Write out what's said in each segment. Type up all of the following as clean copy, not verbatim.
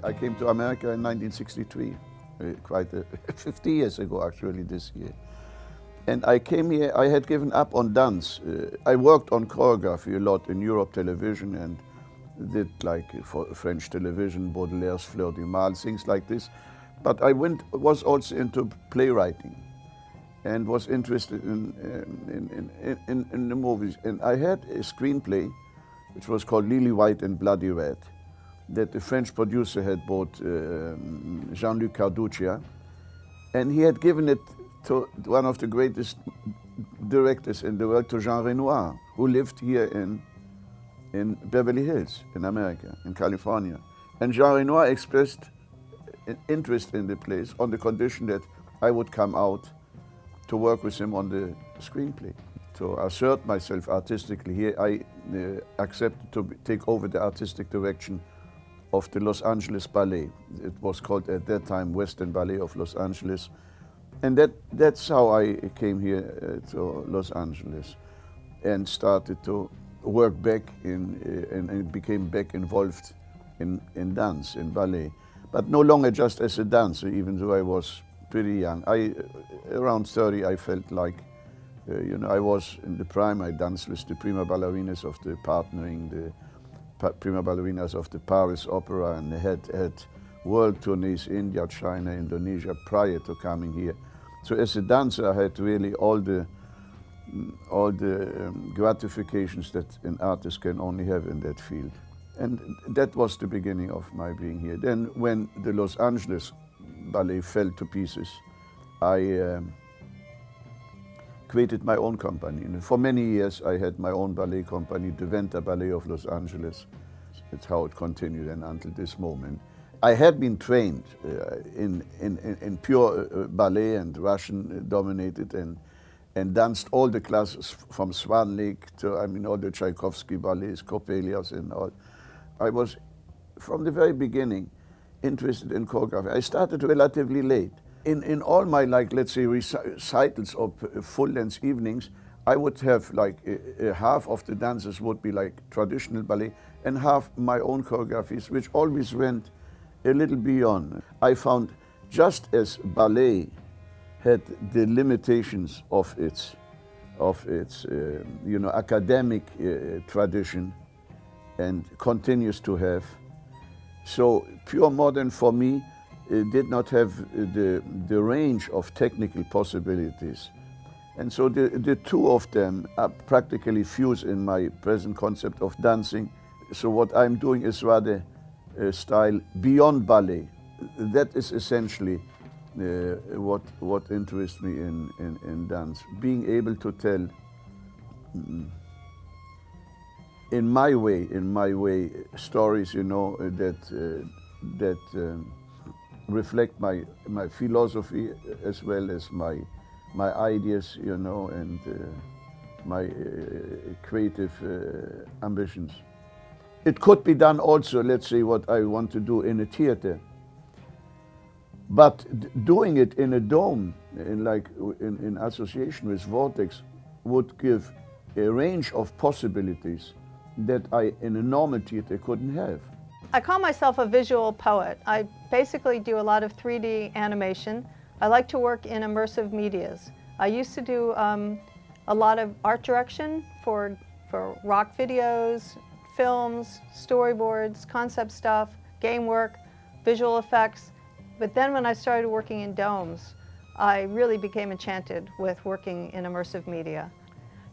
I came to America in 1963, quite 50 years ago actually this year. And I came here, I had given up on dance. I worked on choreography a lot in Europe television and did like for French television, Baudelaire's Fleur du Mal, things like this. But I was also into playwriting and was interested in the movies. And I had a screenplay which was called Lily White and Bloody Red that the French producer had bought, Jean-Luc Carduccia, and he had given it to one of the greatest directors in the world, to Jean Renoir, who lived here in Beverly Hills, in America, in California. And Jean Renoir expressed an interest in the place on the condition that I would come out to work with him on the screenplay. To assert myself artistically here, I accepted to take over the artistic direction of the Los Angeles Ballet. It was called at that time Western Ballet of Los Angeles. And that's how I came here to Los Angeles and started to work back and became back involved in dance, in ballet. But no longer just as a dancer, even though I was pretty young. Around 30, I felt like, I was in the prime. I danced with the prima ballerinas of the Partnering, the prima ballerinas of the Paris Opera, and had world tourneys, India, China, Indonesia, prior to coming here. So as a dancer, I had really all the gratifications that an artist can only have in that field. And that was the beginning of my being here. Then when the Los Angeles Ballet fell to pieces, I created my own company. And for many years, I had my own ballet company, the Venta Ballet of Los Angeles. It's how it continued and until this moment. I had been trained in pure ballet and Russian dominated and danced all the classes from Swan Lake to, all the Tchaikovsky ballets, Coppelius and all. I was, from the very beginning, interested in choreography. I started relatively late. In all my, let's say, recitals of full-length evenings, I would have half of the dances would be like traditional ballet and half my own choreographies, which always went a little beyond. I found just as ballet had the limitations of its academic tradition and continues to have, so pure modern for me did not have the range of technical possibilities. And so the two of them are practically fused in my present concept of dancing. So what I'm doing is rather a style beyond ballet. That is essentially what interests me in dance. Being able to tell in my way, stories, that reflect my philosophy as well as my ideas, and my creative ambitions. It could be done also, let's say, what I want to do in a theater. But doing it in a dome, in association with Vortex, would give a range of possibilities that I, in a normal theater, couldn't have. I call myself a visual poet. I basically do a lot of 3D animation. I like to work in immersive medias. I used to do a lot of art direction for rock videos, films, storyboards, concept stuff, game work, visual effects. But then when I started working in domes, I really became enchanted with working in immersive media.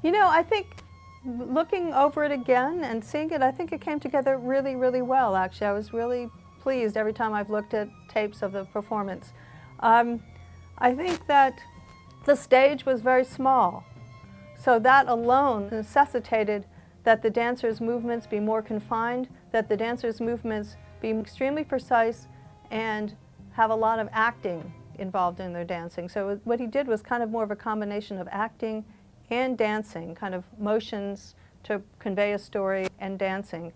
I think looking over it again and seeing it, I think it came together really, really well, actually. I was really pleased every time I've looked at tapes of the performance. I think that the stage was very small, so that alone necessitated that the dancers' movements be more confined, that the dancers' movements be extremely precise and have a lot of acting involved in their dancing. So what he did was kind of more of a combination of acting and dancing, kind of motions to convey a story and dancing.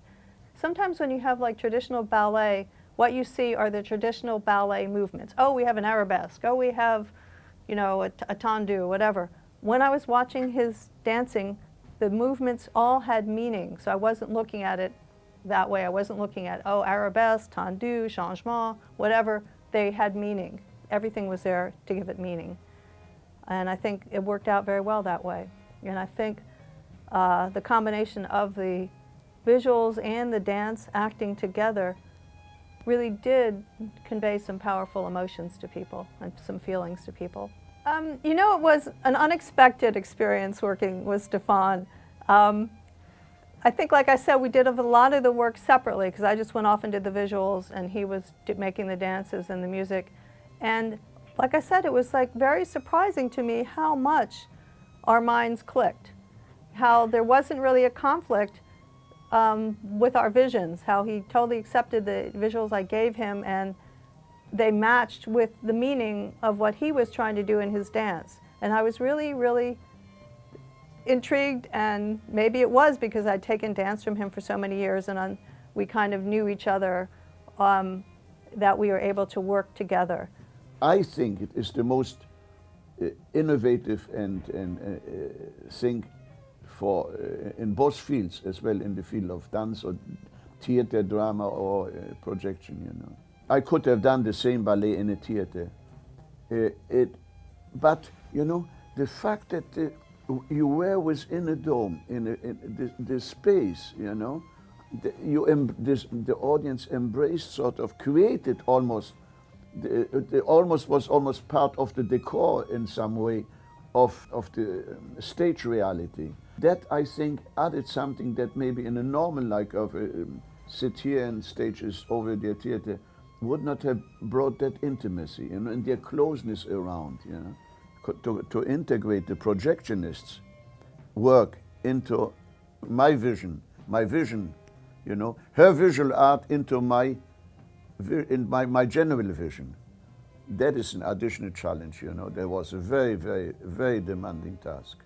Sometimes when you have traditional ballet, what you see are the traditional ballet movements. Oh, we have an arabesque. Oh, we have, a tendu, whatever. When I was watching his dancing, the movements all had meaning, so I wasn't looking at it that way. I wasn't looking at, oh, arabesque, tendu, changement, whatever. They had meaning. Everything was there to give it meaning. And I think it worked out very well that way. And I think the combination of the visuals and the dance acting together really did convey some powerful emotions to people and some feelings to people. You know, it was an unexpected experience working with Stefan. I think, like I said, we did a lot of the work separately because I just went off and did the visuals and he was making the dances and the music. And like I said, it was like very surprising to me how much our minds clicked, how there wasn't really a conflict with our visions, how he totally accepted the visuals I gave him and they matched with the meaning of what he was trying to do in his dance. And I was really, really intrigued, and maybe it was because I'd taken dance from him for so many years and we kind of knew each other, that we were able to work together. I think it is the most innovative and thing for in both fields as well, in the field of dance or theater, drama or projection. You know, I could have done the same ballet in a theater, but you know, the fact that you were within a dome in the space, you know, the audience embraced, sort of created almost. Was almost part of the decor in some way of the stage reality. That, I think, added something that maybe in a normal, like of sit here and stages over the theater, would not have brought that intimacy, you know, and their closeness around, you know, to integrate the projectionists' work into my vision, you know, her visual art into my general vision. That is an additional challenge, you know. That was a very, very, very demanding task.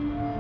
you.